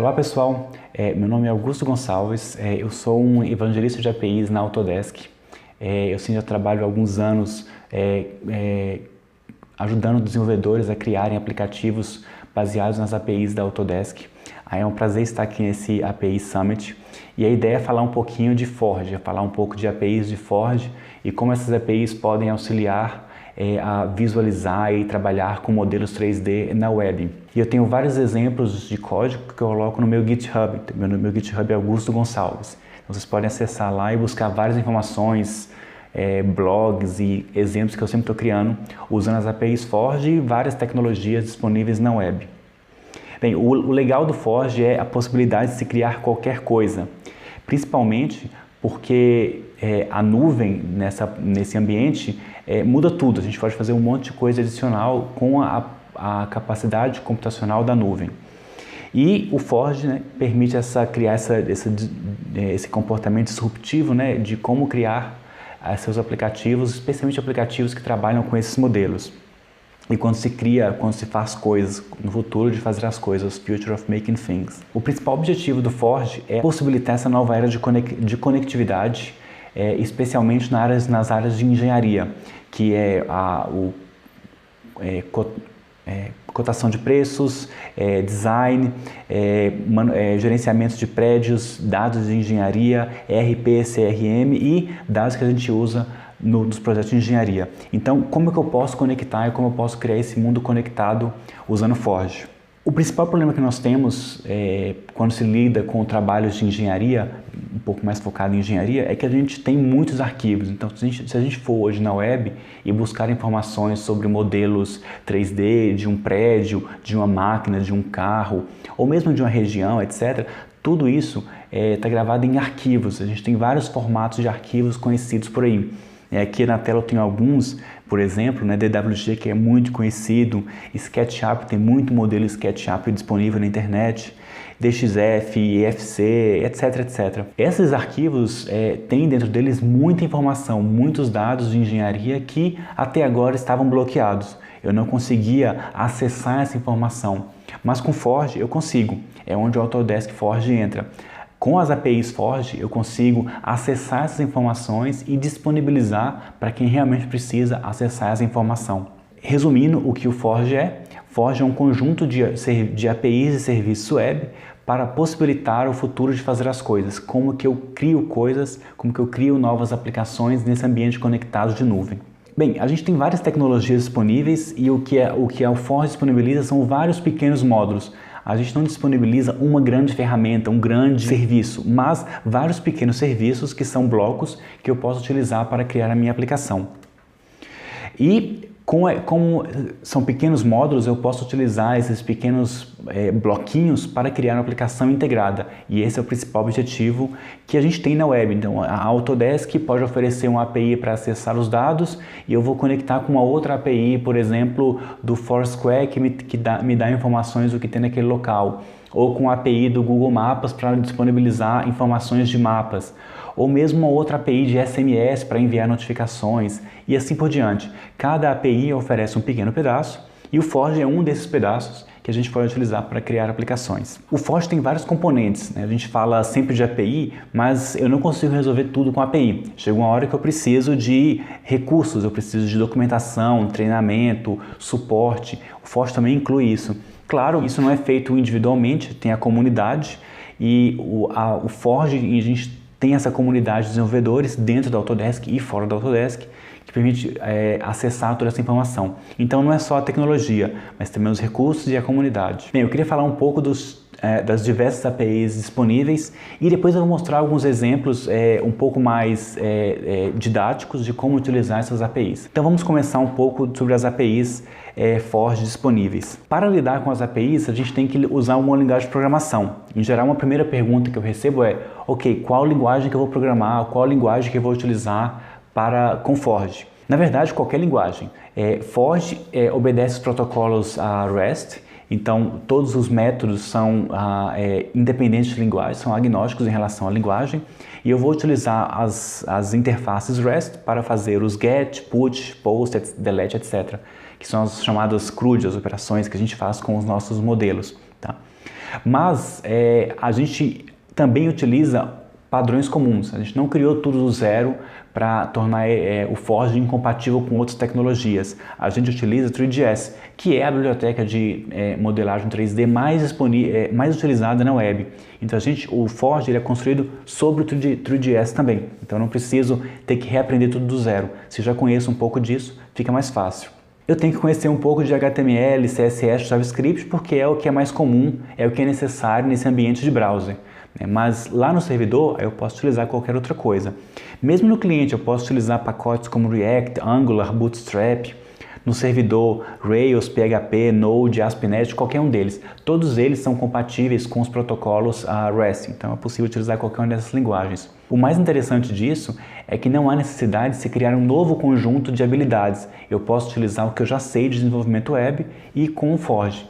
Olá pessoal, meu nome é Augusto Gonçalves, eu sou um evangelista de APIs na Autodesk. Eu já trabalho há alguns anos ajudando desenvolvedores a criarem aplicativos baseados nas APIs da Autodesk. É um prazer estar aqui nesse API Summit e a ideia é falar um pouquinho de Forge, falar um pouco de APIs de Forge e como essas APIs podem auxiliar a visualizar e trabalhar com modelos 3D na web. E eu tenho vários exemplos de código que eu coloco no meu GitHub. Meu GitHub é Augusto Gonçalves. Então, vocês podem acessar lá e buscar várias informações, blogs e exemplos que eu sempre estou criando usando as APIs Forge e várias tecnologias disponíveis na web. Bem, o legal do Forge é a possibilidade de se criar qualquer coisa, principalmente porque a nuvem nesse ambiente muda tudo. A gente pode fazer um monte de coisa adicional com a capacidade computacional da nuvem. E o Forge permite criar esse comportamento disruptivo de como criar seus aplicativos, especialmente aplicativos que trabalham com esses modelos. E quando se faz coisas, no futuro de fazer as coisas, Future of Making Things. O principal objetivo do Forge é possibilitar essa nova era de conectividade, especialmente nas áreas de engenharia, que é cotação de preços, design, gerenciamento de prédios, dados de engenharia, ERP, CRM e dados que a gente usa nos projetos de engenharia. Então, como é que eu posso conectar e como eu posso criar esse mundo conectado usando Forge? O principal problema que nós temos quando se lida com trabalhos de engenharia, um pouco mais focado em engenharia, é que a gente tem muitos arquivos. Então, se a gente for hoje na web e buscar informações sobre modelos 3D de um prédio, de uma máquina, de um carro, ou mesmo de uma região, etc., tudo isso está gravado em arquivos. A gente tem vários formatos de arquivos conhecidos por aí. Aqui na tela eu tenho alguns, por exemplo, DWG, que é muito conhecido, SketchUp, tem muito modelo SketchUp disponível na internet, DXF, EFC, etc, etc. Esses arquivos têm dentro deles muita informação, muitos dados de engenharia que até agora estavam bloqueados. Eu não conseguia acessar essa informação, mas com Forge eu consigo, é onde o Autodesk Forge entra. Com as APIs Forge, eu consigo acessar essas informações e disponibilizar para quem realmente precisa acessar essa informação. Resumindo, o que o Forge é um conjunto de APIs e serviços web para possibilitar o futuro de fazer as coisas. Como que eu crio coisas, como que eu crio novas aplicações nesse ambiente conectado de nuvem. Bem, a gente tem várias tecnologias disponíveis e o que o Forge disponibiliza são vários pequenos módulos. A gente não disponibiliza uma grande ferramenta, um grande serviço, mas vários pequenos serviços que são blocos que eu posso utilizar para criar a minha aplicação. E como são pequenos módulos, eu posso utilizar esses pequenos bloquinhos para criar uma aplicação integrada. E esse é o principal objetivo que a gente tem na web. Então, a Autodesk pode oferecer uma API para acessar os dados e eu vou conectar com uma outra API, por exemplo, do Foursquare, que me dá informações do que tem naquele local. Ou com a API do Google Maps para disponibilizar informações de mapas. Ou mesmo uma outra API de SMS para enviar notificações e assim por diante. Cada API oferece um pequeno pedaço e o Forge é um desses pedaços que a gente pode utilizar para criar aplicações. O Forge tem vários componentes, A gente fala sempre de API, mas eu não consigo resolver tudo com API. Chega uma hora que eu preciso de recursos, eu preciso de documentação, treinamento, suporte. O Forge também inclui isso. Claro, isso não é feito individualmente, tem a comunidade e o Forge, a gente tem essa comunidade de desenvolvedores dentro da Autodesk e fora da Autodesk que permite acessar toda essa informação. Então não é só a tecnologia, mas também os recursos e a comunidade. Bem, eu queria falar um pouco das diversas APIs disponíveis e depois eu vou mostrar alguns exemplos um pouco mais didáticos de como utilizar essas APIs. Então vamos começar um pouco sobre as APIs Forge disponíveis. Para lidar com as APIs, a gente tem que usar uma linguagem de programação. Em geral, uma primeira pergunta que eu recebo é: ok, qual linguagem que eu vou programar, qual linguagem que eu vou utilizar com Forge? Na verdade, qualquer linguagem. Forge obedece os protocolos REST, então todos os métodos são independentes de linguagem, são agnósticos em relação à linguagem, e eu vou utilizar as interfaces REST para fazer os GET, PUT, POST, DELETE, etc., que são as chamadas CRUD, as operações que a gente faz com os nossos modelos. Tá? Mas a gente também utiliza padrões comuns. A gente não criou tudo do zero para tornar o Forge incompatível com outras tecnologias. A gente utiliza o 3ds, que é a biblioteca de modelagem 3D mais utilizada na web. Então o Forge ele é construído sobre o 3ds também. Então eu não preciso ter que reaprender tudo do zero. Se já conheço um pouco disso, fica mais fácil. Eu tenho que conhecer um pouco de HTML, CSS, JavaScript, porque é o que é mais comum, é o que é necessário nesse ambiente de browser. Mas lá no servidor eu posso utilizar qualquer outra coisa. Mesmo no cliente eu posso utilizar pacotes como React, Angular, Bootstrap. No servidor Rails, PHP, Node, ASP.NET, qualquer um deles. Todos eles são compatíveis com os protocolos REST, então é possível utilizar qualquer uma dessas linguagens. O mais interessante disso é que não há necessidade de se criar um novo conjunto de habilidades. Eu posso utilizar o que eu já sei de desenvolvimento web e com o Forge.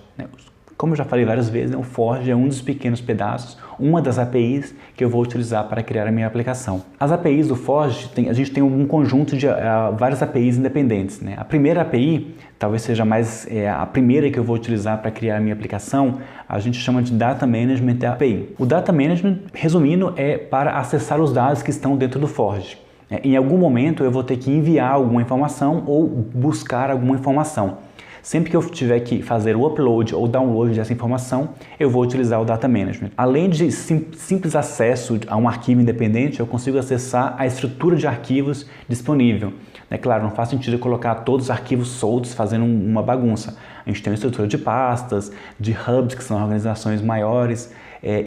Como eu já falei várias vezes, o Forge é um dos pequenos pedaços, uma das APIs que eu vou utilizar para criar a minha aplicação. As APIs do Forge, a gente tem um conjunto de várias APIs independentes. A primeira API, talvez seja a primeira que eu vou utilizar para criar a minha aplicação, a gente chama de Data Management API. O Data Management, resumindo, é para acessar os dados que estão dentro do Forge. Em algum momento eu vou ter que enviar alguma informação ou buscar alguma informação. Sempre que eu tiver que fazer o upload ou download dessa informação, eu vou utilizar o Data Management. Além de simples acesso a um arquivo independente, eu consigo acessar a estrutura de arquivos disponível. Claro, não faz sentido eu colocar todos os arquivos soltos fazendo uma bagunça. A gente tem uma estrutura de pastas, de hubs, que são organizações maiores,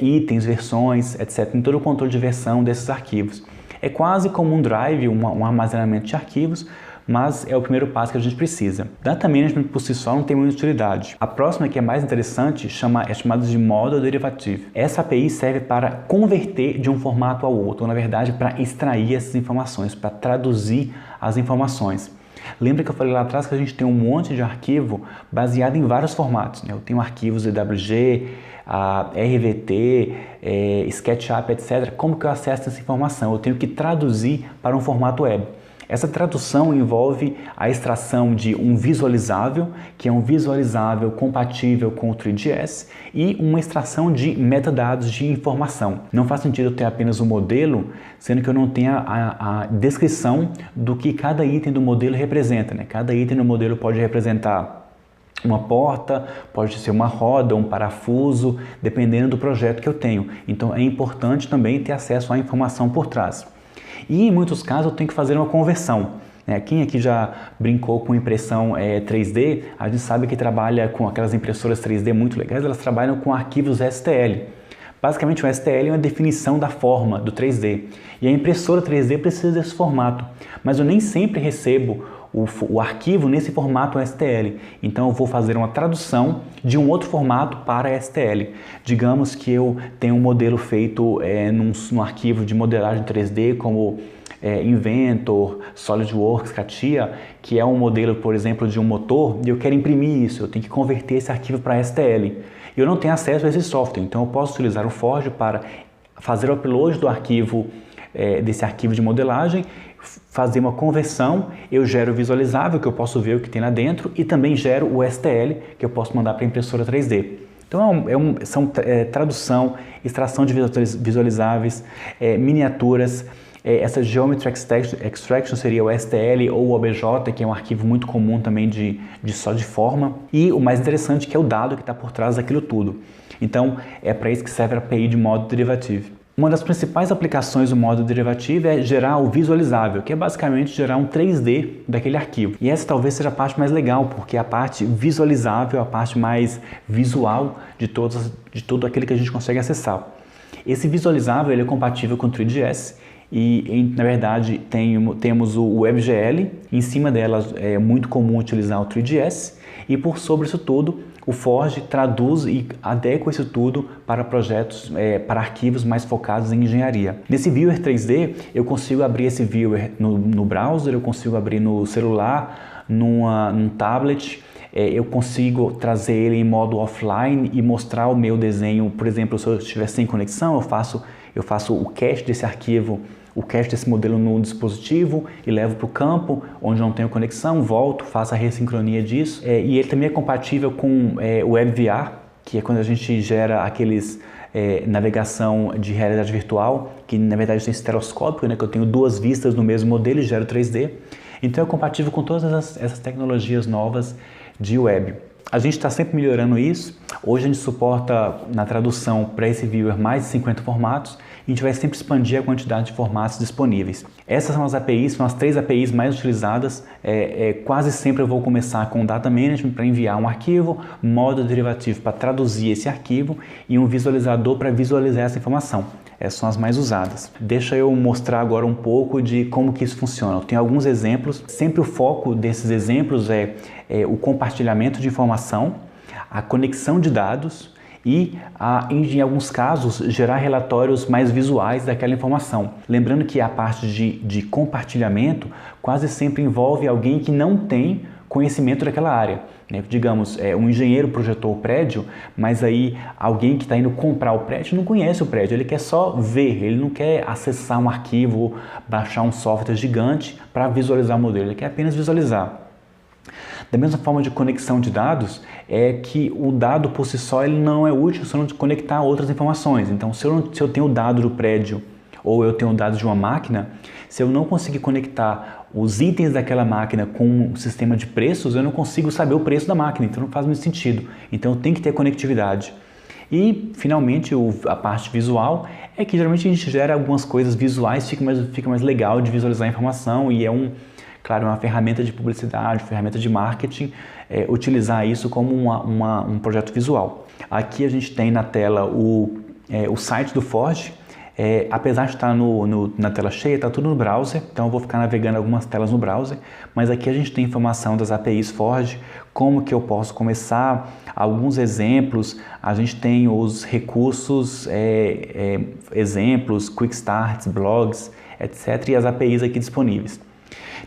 itens, versões, etc. Tem todo o controle de versão desses arquivos. É quase como um drive, um armazenamento de arquivos, mas é o primeiro passo que a gente precisa. Data Management por si só não tem muita utilidade. A próxima, que é mais interessante, é chamada de Model Derivative. Essa API serve para converter de um formato ao outro, ou na verdade para extrair essas informações, para traduzir as informações. Lembra que eu falei lá atrás que a gente tem um monte de arquivo baseado em vários formatos. Eu tenho arquivos DWG, RVT, SketchUp, etc. Como que eu acesso essa informação? Eu tenho que traduzir para um formato web. Essa tradução envolve a extração de um visualizável, que é um visualizável compatível com o 3ds, e uma extração de metadados de informação. Não faz sentido eu ter apenas um modelo, sendo que eu não tenha a descrição do que cada item do modelo representa. Cada item do modelo pode representar uma porta, pode ser uma roda, um parafuso, dependendo do projeto que eu tenho. Então é importante também ter acesso à informação por trás. E em muitos casos eu tenho que fazer uma conversão. Quem aqui já brincou com impressão 3D, a gente sabe que trabalha com aquelas impressoras 3D muito legais, elas trabalham com arquivos STL. Basicamente o STL é uma definição da forma do 3D. E a impressora 3D precisa desse formato, mas eu nem sempre recebo o arquivo nesse formato STL. Então eu vou fazer uma tradução de um outro formato para STL. Digamos que eu tenho um modelo feito num arquivo de modelagem 3D como Inventor, SolidWorks, CATIA, que é um modelo, por exemplo, de um motor, e eu quero imprimir isso, eu tenho que converter esse arquivo para STL. Eu não tenho acesso a esse software, então eu posso utilizar o Forge para fazer o upload do arquivo, desse arquivo de modelagem, fazer uma conversão, eu gero o visualizável, que eu posso ver o que tem lá dentro, e também gero o STL, que eu posso mandar para a impressora 3D. Então são tradução, extração de visualizáveis, miniaturas. Essa Geometry Extraction seria o STL ou o OBJ, que é um arquivo muito comum também só de forma. E o mais interessante que é o dado que está por trás daquilo tudo. Então é para isso que serve a API de Model Derivative. Uma das principais aplicações do Model Derivative é gerar o visualizável, que é basicamente gerar um 3D daquele arquivo. E essa talvez seja a parte mais legal, porque a parte visualizável, a parte mais visual de todo aquele que a gente consegue acessar. Esse visualizável ele é compatível com o 3ds e, na verdade, temos o WebGL, em cima dela é muito comum utilizar o 3ds e por sobre isso tudo o Forge traduz e adequa isso tudo para projetos, para arquivos mais focados em engenharia. Nesse Viewer 3D, eu consigo abrir esse Viewer no browser, eu consigo abrir no celular, num tablet, eu consigo trazer ele em modo offline e mostrar o meu desenho. Por exemplo, se eu estiver sem conexão, eu faço o cache desse arquivo, o cache desse modelo no dispositivo e levo para o campo onde não tenho conexão, volto, faço a ressincronia disso. E ele também é compatível com o WebVR, que é quando a gente gera aqueles navegação de realidade virtual, que na verdade tem estereoscópio, né, que eu tenho duas vistas no mesmo modelo e gero 3D. Então é compatível com todas essas tecnologias novas de web. A gente está sempre melhorando isso. Hoje a gente suporta na tradução para esse viewer mais de 50 formatos e a gente vai sempre expandir a quantidade de formatos disponíveis. Essas são as APIs, são as 3 APIs mais utilizadas. Quase sempre eu vou começar com Data Management para enviar um arquivo, modo derivativo para traduzir esse arquivo e um visualizador para visualizar essa informação. Essas são as mais usadas. Deixa eu mostrar agora um pouco de como que isso funciona. Eu tenho alguns exemplos. Sempre o foco desses exemplos é o compartilhamento de informação, a conexão de dados e, em alguns casos, gerar relatórios mais visuais daquela informação. Lembrando que a parte de compartilhamento quase sempre envolve alguém que não tem conhecimento daquela área. Digamos, um engenheiro projetou o prédio, mas aí alguém que está indo comprar o prédio não conhece o prédio, ele quer só ver, ele não quer acessar um arquivo, baixar um software gigante para visualizar o modelo, ele quer apenas visualizar. Da mesma forma de conexão de dados, é que o dado por si só ele não é útil se eu não conectar a outras informações. Então, se eu tenho o dado do prédio ou eu tenho dados de uma máquina, se eu não conseguir conectar os itens daquela máquina com um sistema de preços, eu não consigo saber o preço da máquina, então não faz muito sentido. Então tem que ter conectividade. E, finalmente, a parte visual é que geralmente a gente gera algumas coisas visuais, fica mais legal de visualizar a informação e claro, uma ferramenta de publicidade, ferramenta de marketing, utilizar isso como um projeto visual. Aqui a gente tem na tela o site do Forge. Apesar de estar na tela cheia, está tudo no browser, então eu vou ficar navegando algumas telas no browser, mas aqui a gente tem informação das APIs Forge, como que eu posso começar, alguns exemplos, a gente tem os recursos, exemplos, quick starts, blogs, etc. e as APIs aqui disponíveis.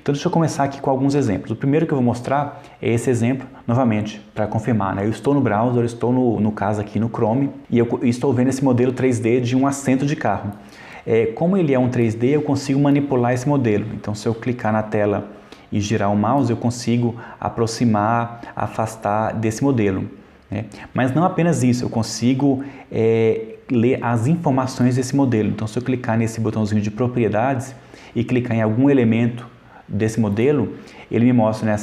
Então deixa eu começar aqui com alguns exemplos. O primeiro que eu vou mostrar é esse exemplo, novamente, para confirmar, né? Eu estou no browser, eu estou no caso aqui no Chrome, e eu estou vendo esse modelo 3D de um assento de carro. Como ele é um 3D, eu consigo manipular esse modelo. Então se eu clicar na tela e girar o mouse, eu consigo aproximar, afastar desse modelo, né? Mas não apenas isso, eu consigo ler as informações desse modelo. Então se eu clicar nesse botãozinho de propriedades e clicar em algum elemento desse modelo, ele me mostra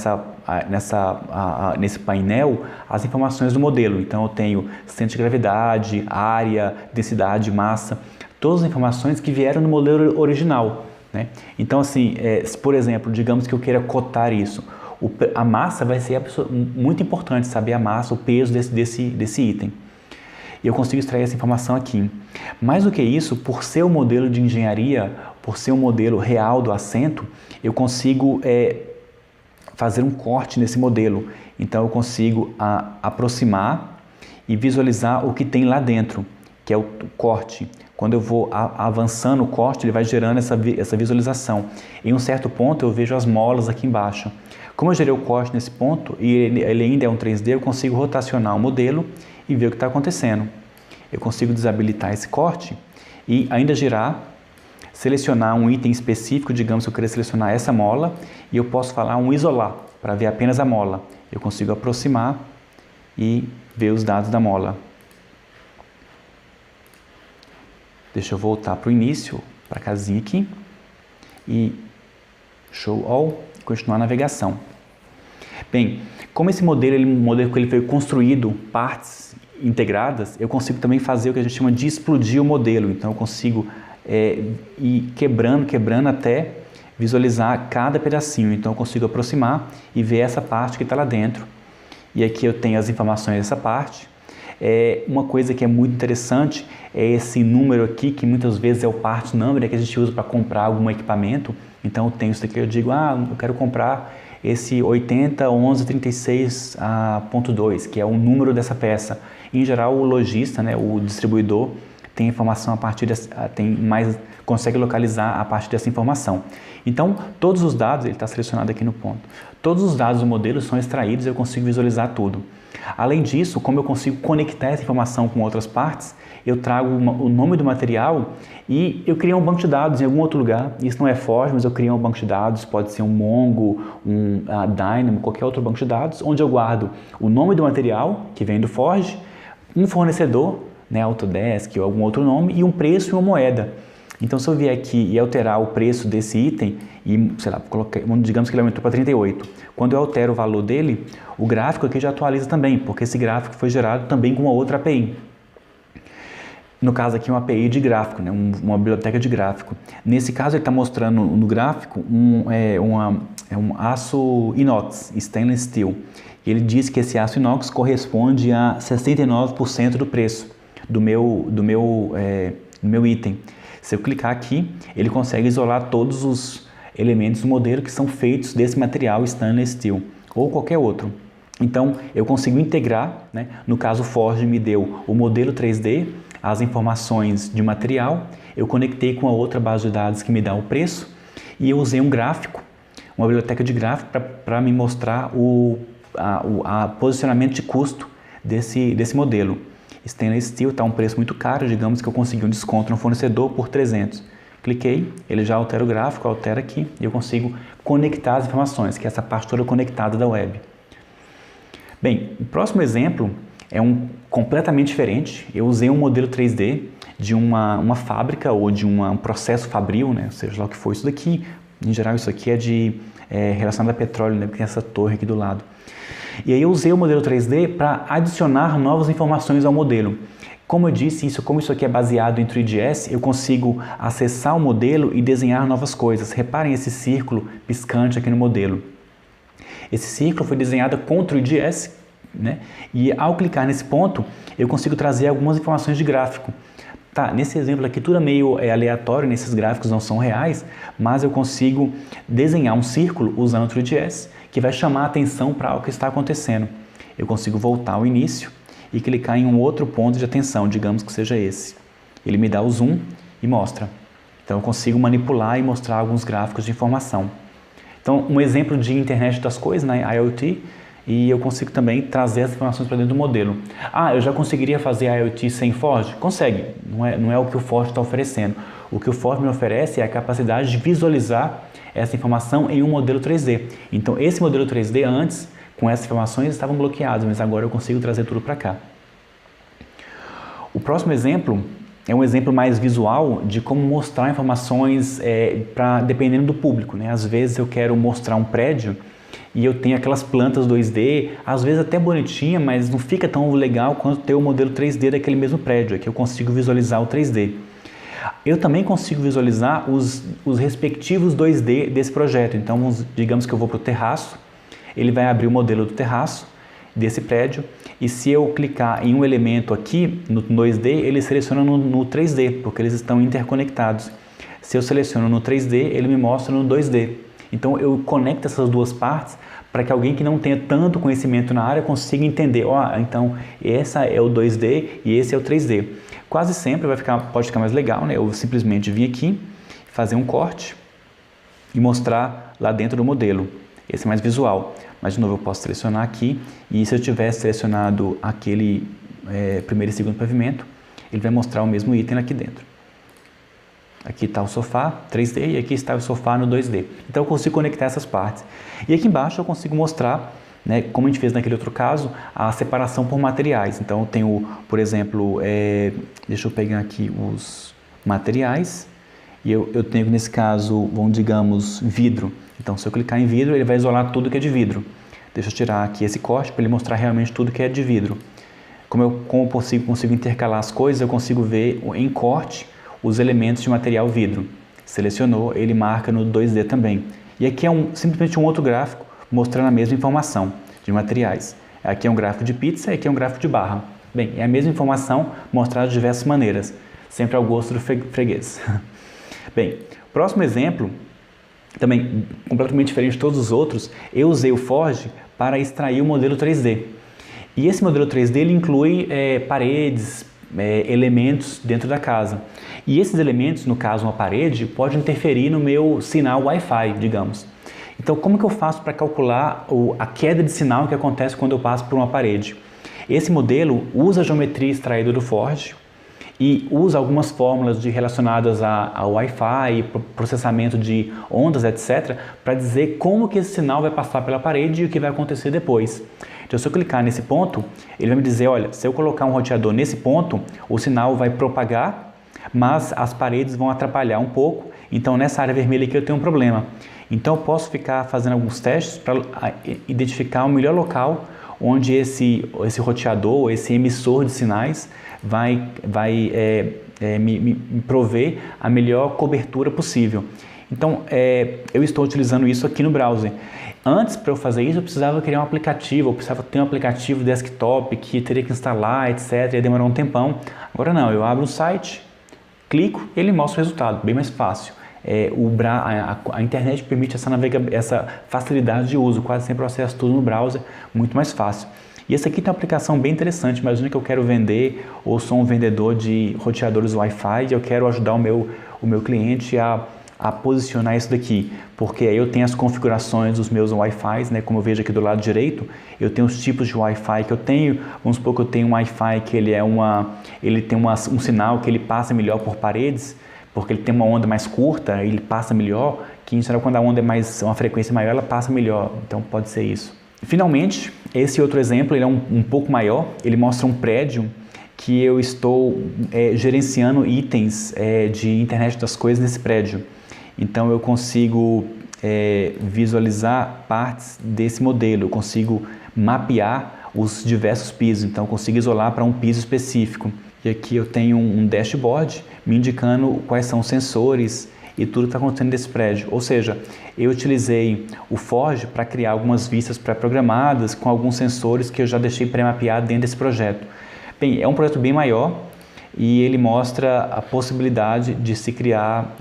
nesse painel as informações do modelo. Então eu tenho centro de gravidade, área, densidade, massa, todas as informações que vieram no modelo original, né? Então assim, por exemplo, digamos que eu queira cotar isso, a massa vai ser muito importante, saber a massa, o peso desse item. E eu consigo extrair essa informação aqui. Mais do que isso, por ser um modelo de engenharia, por ser um modelo real do assento, eu consigo fazer um corte nesse modelo. Então eu consigo aproximar e visualizar o que tem lá dentro, que é o corte. Quando eu vou avançando o corte, ele vai gerando essa visualização. Em um certo ponto eu vejo as molas aqui embaixo. Como eu gerei o corte nesse ponto e ele ainda é um 3D, eu consigo rotacionar o modelo e ver o que está acontecendo. Eu consigo desabilitar esse corte e ainda girar, selecionar um item específico, digamos que eu queria selecionar essa mola, e eu posso falar um isolar, para ver apenas a mola. Eu consigo aproximar e ver os dados da mola. Deixa eu voltar para o início, para a casinha aqui, e Show All, continuar a navegação. Bem, como esse modelo, um modelo que ele foi construído, partes integradas, eu consigo também fazer o que a gente chama de explodir o modelo. Então eu consigo ir quebrando até visualizar cada pedacinho. Então eu consigo aproximar e ver essa parte que está lá dentro. E aqui eu tenho as informações dessa parte. Uma coisa que é muito interessante é esse número aqui, que muitas vezes é o part number, que a gente usa para comprar algum equipamento. Então eu tenho isso aqui, eu digo, eu quero comprar esse 801136.2, que é o número dessa peça. Em geral, o lojista, né, o distribuidor, tem informação consegue localizar a partir dessa informação. Então, todos os dados, ele está selecionado aqui no ponto, todos os dados do modelo são extraídos e eu consigo visualizar tudo. Além disso, como eu consigo conectar essa informação com outras partes, eu trago o nome do material e eu crio um banco de dados em algum outro lugar. Isso não é Forge, mas eu crio um banco de dados, pode ser um Mongo, Dynamo, qualquer outro banco de dados, onde eu guardo o nome do material, que vem do Forge, um fornecedor, né, Autodesk ou algum outro nome, e um preço e uma moeda. Então, se eu vier aqui e alterar o preço desse item, e, sei lá, digamos que ele aumentou para 38, quando eu altero o valor dele, o gráfico aqui já atualiza também, porque esse gráfico foi gerado também com uma outra API. No caso aqui, uma API de gráfico, né, uma biblioteca de gráfico. Nesse caso, ele está mostrando no gráfico um aço inox, stainless steel. E ele diz que esse aço inox corresponde a 69% do preço do meu item. Se eu clicar aqui, ele consegue isolar todos os elementos do modelo que são feitos desse material stainless steel ou qualquer outro. Então, eu consigo integrar, né? No caso, o Forge me deu o modelo 3D, as informações de material, eu conectei com a outra base de dados que me dá o preço e eu usei um gráfico, uma biblioteca de gráfico para me mostrar o posicionamento de custo desse modelo. Stainless Steel está um preço muito caro, digamos que eu consegui um desconto no fornecedor por 300. Cliquei, ele já altera o gráfico, altera aqui e eu consigo conectar as informações, que é essa parte toda conectada da web. Bem, o próximo exemplo é completamente diferente. Eu usei um modelo 3D de uma fábrica ou de um processo fabril, né? Seja lá o que for isso daqui. Em geral, isso aqui é relacionado a petróleo, né? Porque tem essa torre aqui do lado. E aí eu usei o modelo 3D para adicionar novas informações ao modelo. Como eu disse, como isso aqui é baseado em 3ds, eu consigo acessar o modelo e desenhar novas coisas. Reparem esse círculo piscante aqui no modelo. Esse círculo foi desenhado com 3ds, né? E ao clicar nesse ponto, eu consigo trazer algumas informações de gráfico. Tá, nesse exemplo aqui tudo é meio aleatório, nesses gráficos não são reais, mas eu consigo desenhar um círculo usando o 3ds que vai chamar a atenção para o que está acontecendo. Eu consigo voltar ao início e clicar em um outro ponto de atenção, digamos que seja esse. Ele me dá o zoom e mostra. Então eu consigo manipular e mostrar alguns gráficos de informação. Então um exemplo de internet das coisas, né, IoT, e eu consigo também trazer as informações para dentro do modelo. Ah, eu já conseguiria fazer IoT sem Forge? Consegue, não é o que o Forge está oferecendo. O que o Forge me oferece é a capacidade de visualizar essa informação em um modelo 3D. Então esse modelo 3D antes, com essas informações, estavam bloqueados, mas agora eu consigo trazer tudo para cá. O próximo exemplo é um exemplo mais visual de como mostrar informações dependendo do público, né? Às vezes eu quero mostrar um prédio e eu tenho aquelas plantas 2D, às vezes até bonitinha, mas não fica tão legal quanto ter o modelo 3D daquele mesmo prédio, aqui eu consigo visualizar o 3D. Eu também consigo visualizar os respectivos 2D desse projeto, então digamos que eu vou para o terraço, ele vai abrir o modelo do terraço desse prédio, e se eu clicar em um elemento aqui no 2D, ele seleciona no 3D, porque eles estão interconectados. Se eu seleciono no 3D, ele me mostra no 2D. Então eu conecto essas duas partes para que alguém que não tenha tanto conhecimento na área consiga entender, então essa é o 2D e esse é o 3D. Quase sempre pode ficar mais legal, né? Eu simplesmente vir aqui, fazer um corte e mostrar lá dentro do modelo. Esse é mais visual, mas de novo eu posso selecionar aqui e se eu tivesse selecionado aquele primeiro e segundo pavimento, ele vai mostrar o mesmo item aqui dentro. Aqui está o sofá 3D e aqui está o sofá no 2D. Então eu consigo conectar essas partes. E aqui embaixo eu consigo mostrar, né, como a gente fez naquele outro caso, a separação por materiais. Então eu tenho, por exemplo, deixa eu pegar aqui os materiais. E eu tenho nesse caso, digamos, vidro. Então se eu clicar em vidro, ele vai isolar tudo que é de vidro. Deixa eu tirar aqui esse corte para ele mostrar realmente tudo que é de vidro. Como eu consigo intercalar as coisas, eu consigo ver em corte os elementos de material vidro. Selecionou, ele marca no 2D também. E aqui é simplesmente um outro gráfico mostrando a mesma informação de materiais. Aqui é um gráfico de pizza e aqui é um gráfico de barra. Bem, é a mesma informação mostrada de diversas maneiras, sempre ao gosto do freguês. Bem, próximo exemplo, também completamente diferente de todos os outros, eu usei o Forge para extrair o modelo 3D. E esse modelo 3D ele inclui paredes, elementos dentro da casa. E esses elementos, no caso uma parede, podem interferir no meu sinal Wi-Fi, digamos. Então como que eu faço para calcular a queda de sinal que acontece quando eu passo por uma parede? Esse modelo usa a geometria extraída do Forge e usa algumas fórmulas relacionadas ao Wi-Fi, processamento de ondas, etc., para dizer como que esse sinal vai passar pela parede e o que vai acontecer depois. Então, se eu clicar nesse ponto, ele vai me dizer, olha, se eu colocar um roteador nesse ponto, o sinal vai propagar, mas as paredes vão atrapalhar um pouco, então nessa área vermelha aqui eu tenho um problema. Então, eu posso ficar fazendo alguns testes para identificar o melhor local onde esse roteador, esse emissor de sinais, vai me prover a melhor cobertura possível. Então, eu estou utilizando isso aqui no browser. Antes, para eu fazer isso, eu precisava criar um aplicativo, eu precisava ter um aplicativo desktop que teria que instalar, etc. Ia demorar um tempão. Agora não, eu abro um site, clico e ele mostra o resultado, bem mais fácil. A internet permite essa facilidade de uso, quase sempre eu acesso tudo no browser, muito mais fácil. E esse aqui tem uma aplicação bem interessante. Imagina que eu quero vender, ou sou um vendedor de roteadores Wi-Fi e eu quero ajudar o meu cliente a posicionar isso daqui, porque aí eu tenho as configurações dos meus Wi-Fi, né? Como eu vejo aqui do lado direito, eu tenho os tipos de Wi-Fi que eu tenho. Vamos supor que eu tenho um Wi-Fi que ele tem um sinal que ele passa melhor por paredes, porque ele tem uma onda mais curta, ele passa melhor, que em geral quando a onda é uma frequência maior, ela passa melhor, então pode ser isso. Finalmente, esse outro exemplo, ele é um pouco maior, ele mostra um prédio que eu estou gerenciando itens de internet das coisas nesse prédio. Então eu consigo visualizar partes desse modelo, eu consigo mapear os diversos pisos, então eu consigo isolar para um piso específico. E aqui eu tenho um dashboard me indicando quais são os sensores e tudo que está acontecendo nesse prédio. Ou seja, eu utilizei o Forge para criar algumas vistas pré-programadas com alguns sensores que eu já deixei pré-mapeado dentro desse projeto. Bem, é um projeto bem maior e ele mostra a possibilidade de se criar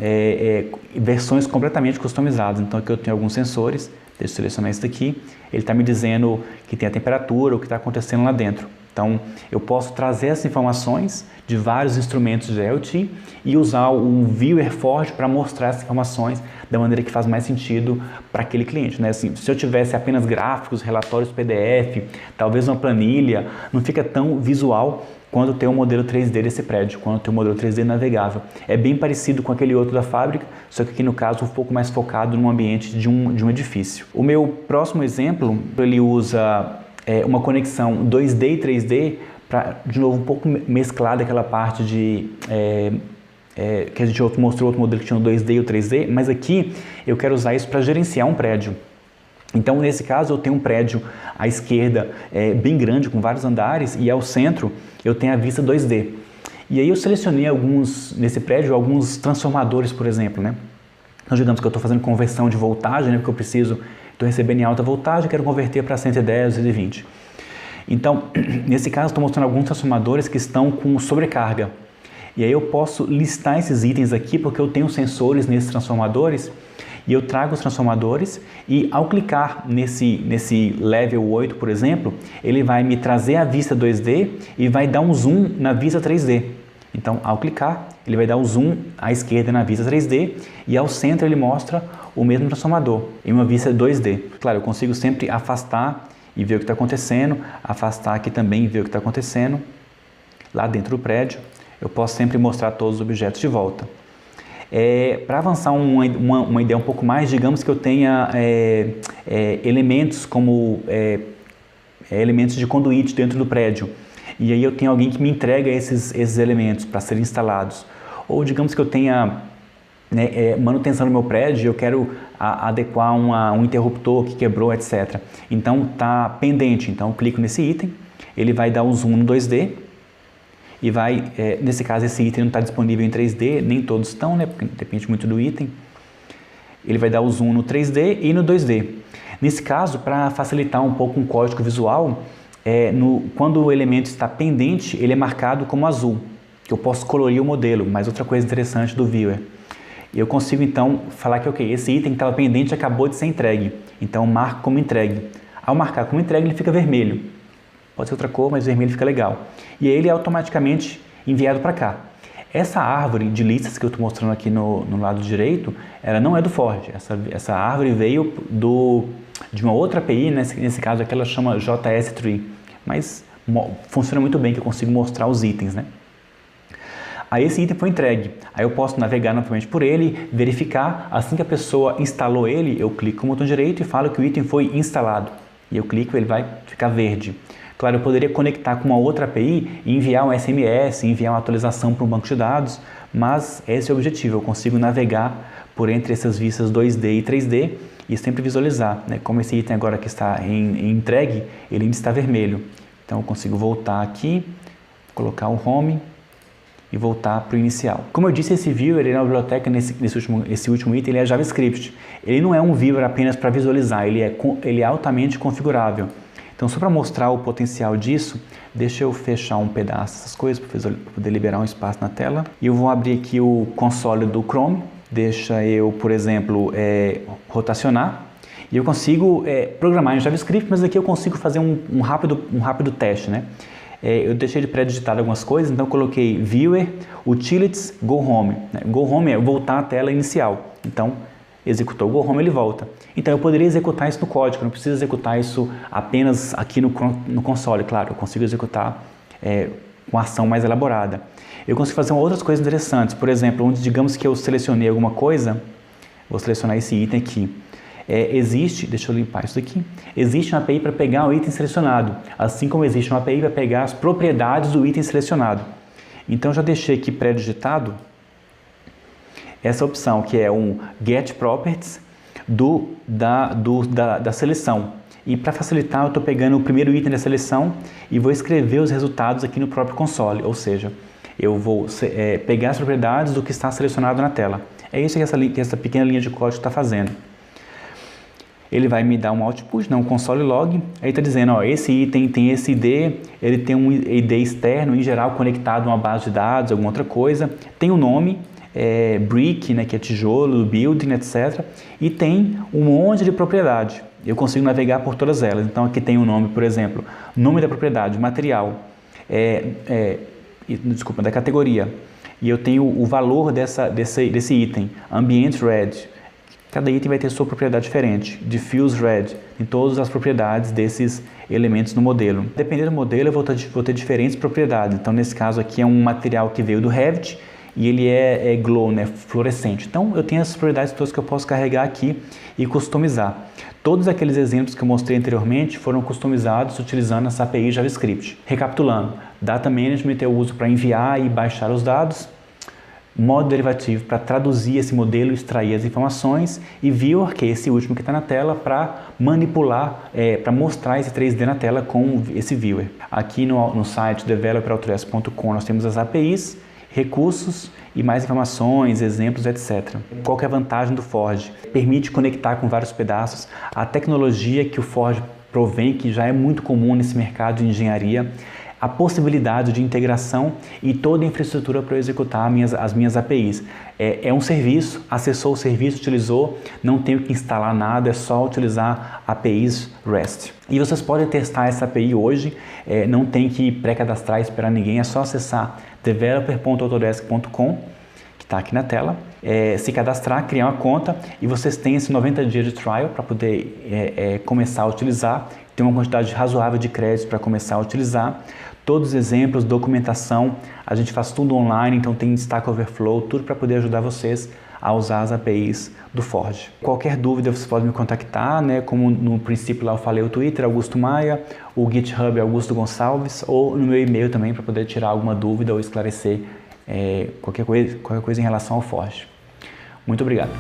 versões completamente customizadas. Então aqui eu tenho alguns sensores, deixa eu selecionar isso daqui, ele está me dizendo que tem a temperatura, o que está acontecendo lá dentro. Então, eu posso trazer essas informações de vários instrumentos de IoT e usar um Viewer Forge para mostrar essas informações da maneira que faz mais sentido para aquele cliente, né? Assim, se eu tivesse apenas gráficos, relatórios PDF, talvez uma planilha, não fica tão visual quando tem um modelo 3D desse prédio, quando tem um modelo 3D navegável. É bem parecido com aquele outro da fábrica, só que aqui no caso um pouco mais focado no ambiente de um edifício. O meu próximo exemplo, ele usa uma conexão 2D e 3D para, de novo, um pouco mesclar daquela parte que a gente mostrou outro modelo que tinha o 2D e o 3D, mas aqui eu quero usar isso para gerenciar um prédio. Então, nesse caso, eu tenho um prédio à esquerda bem grande, com vários andares, e ao centro eu tenho a vista 2D. E aí eu selecionei nesse prédio, alguns transformadores, por exemplo, né? Então, digamos que eu estou fazendo conversão de voltagem, né? Porque estou recebendo em alta voltagem, quero converter para 110, 120. Então, nesse caso, estou mostrando alguns transformadores que estão com sobrecarga. E aí eu posso listar esses itens aqui, porque eu tenho sensores nesses transformadores, e eu trago os transformadores, e ao clicar nesse level 8, por exemplo, ele vai me trazer a vista 2D e vai dar um zoom na vista 3D. Então, ao clicar, ele vai dar o zoom à esquerda na vista 3D e ao centro ele mostra o mesmo transformador em uma vista 2D. Claro, eu consigo sempre afastar e ver o que está acontecendo, afastar aqui também e ver o que está acontecendo. Lá dentro do prédio, eu posso sempre mostrar todos os objetos de volta. Para avançar uma ideia um pouco mais, digamos que eu tenha elementos como elementos de conduíte dentro do prédio. E aí eu tenho alguém que me entrega esses elementos para serem instalados. Ou digamos que eu tenha manutenção no meu prédio e eu quero adequar um interruptor que quebrou, etc. Então está pendente, então eu clico nesse item, ele vai dar um zoom no 2D e vai, nesse caso esse item não está disponível em 3D, nem todos estão, né? Porque depende muito do item. Ele vai dar o zoom no 3D e no 2D. Nesse caso, para facilitar um pouco um código visual, quando o elemento está pendente, ele é marcado como azul, que eu posso colorir o modelo, mas outra coisa interessante do Viewer. Eu consigo então falar que esse item que estava pendente acabou de ser entregue, então eu marco como entregue. Ao marcar como entregue ele fica vermelho, pode ser outra cor, mas vermelho fica legal. E aí ele é automaticamente enviado para cá. Essa árvore de listas que eu estou mostrando aqui no lado direito, ela não é do Forge, essa árvore veio de uma outra API, nesse caso aqui ela chama JS Tree, mas funciona muito bem que eu consigo mostrar os itens, né? Aí esse item foi entregue. Aí eu posso navegar novamente por ele, verificar. Assim que a pessoa instalou ele, eu clico com o botão direito e falo que o item foi instalado. E eu clico, ele vai ficar verde. Claro, eu poderia conectar com uma outra API e enviar um SMS, enviar uma atualização para um banco de dados, mas esse é o objetivo. Eu consigo navegar por entre essas vistas 2D e 3D e sempre visualizar, né? Como esse item agora que está em entregue, ele ainda está vermelho. Então eu consigo voltar aqui, colocar o Home e voltar para o inicial. Como eu disse, esse viewer ele é uma biblioteca, esse último item, ele é JavaScript. Ele não é um viewer apenas para visualizar, ele é altamente configurável. Então, só para mostrar o potencial disso, deixa eu fechar um pedaço dessas coisas para poder liberar um espaço na tela. E eu vou abrir aqui o console do Chrome, deixa eu, por exemplo, rotacionar. E eu consigo programar em JavaScript, mas aqui eu consigo fazer um rápido teste, né? Eu deixei de pré-digitado algumas coisas, então eu coloquei Viewer, Utilities, Go Home. Go Home é voltar à tela inicial. Então, executou o Go Home, ele volta. Então, eu poderia executar isso no código, não preciso executar isso apenas aqui no console. Claro, eu consigo executar com ação mais elaborada. Eu consigo fazer outras coisas interessantes. Por exemplo, onde digamos que eu selecionei alguma coisa, vou selecionar esse item aqui. Deixa eu limpar isso daqui, existe uma API para pegar o item selecionado, assim como existe uma API para pegar as propriedades do item selecionado. Então, já deixei aqui pré-digitado essa opção, que é um Get Properties da seleção. E para facilitar, eu estou pegando o primeiro item da seleção e vou escrever os resultados aqui no próprio console, ou seja, eu vou pegar as propriedades do que está selecionado na tela. É isso que essa pequena linha de código está fazendo. Ele vai me dar um output, um console log, aí está dizendo, ó, esse item tem esse ID, ele tem um ID externo, em geral conectado a uma base de dados, alguma outra coisa, tem um nome, brick, né, que é tijolo, building, etc. E tem um monte de propriedade, eu consigo navegar por todas elas. Então aqui tem o nome, por exemplo, nome da propriedade, material, da categoria, e eu tenho o valor desse item, ambient red. Cada item vai ter sua propriedade diferente. Diffuse Red, em todas as propriedades desses elementos no modelo. Dependendo do modelo, eu vou ter diferentes propriedades. Então, nesse caso aqui é um material que veio do Revit e ele é glow, né, fluorescente. Então, eu tenho essas propriedades todas que eu posso carregar aqui e customizar. Todos aqueles exemplos que eu mostrei anteriormente foram customizados utilizando essa API JavaScript. Recapitulando, Data Management eu uso para enviar e baixar os dados. Modo derivativo para traduzir esse modelo e extrair as informações, e Viewer, que é esse último que está na tela, para manipular, para mostrar esse 3D na tela com esse Viewer. Aqui no site developerautodesk.com nós temos as APIs, recursos e mais informações, exemplos, etc. Qual que é a vantagem do Forge? Permite conectar com vários pedaços. A tecnologia que o Forge provém, que já é muito comum nesse mercado de engenharia, a possibilidade de integração e toda a infraestrutura para eu executar as minhas APIs. É um serviço, acessou o serviço, utilizou, não tenho que instalar nada, é só utilizar APIs REST. E vocês podem testar essa API hoje, não tem que pré-cadastrar e esperar ninguém, é só acessar developer.autodesk.com, que está aqui na tela, se cadastrar, criar uma conta, e vocês têm esse 90 dias de trial para poder começar a utilizar. Tem uma quantidade razoável de créditos para começar a utilizar. Todos os exemplos, documentação, a gente faz tudo online, então tem Stack Overflow, tudo para poder ajudar vocês a usar as APIs do Forge. Qualquer dúvida vocês podem me contactar, né? Como no princípio lá eu falei, o Twitter, Augusto Maia, o GitHub, Augusto Gonçalves, ou no meu e-mail também para poder tirar alguma dúvida ou esclarecer qualquer coisa em relação ao Forge. Muito obrigado.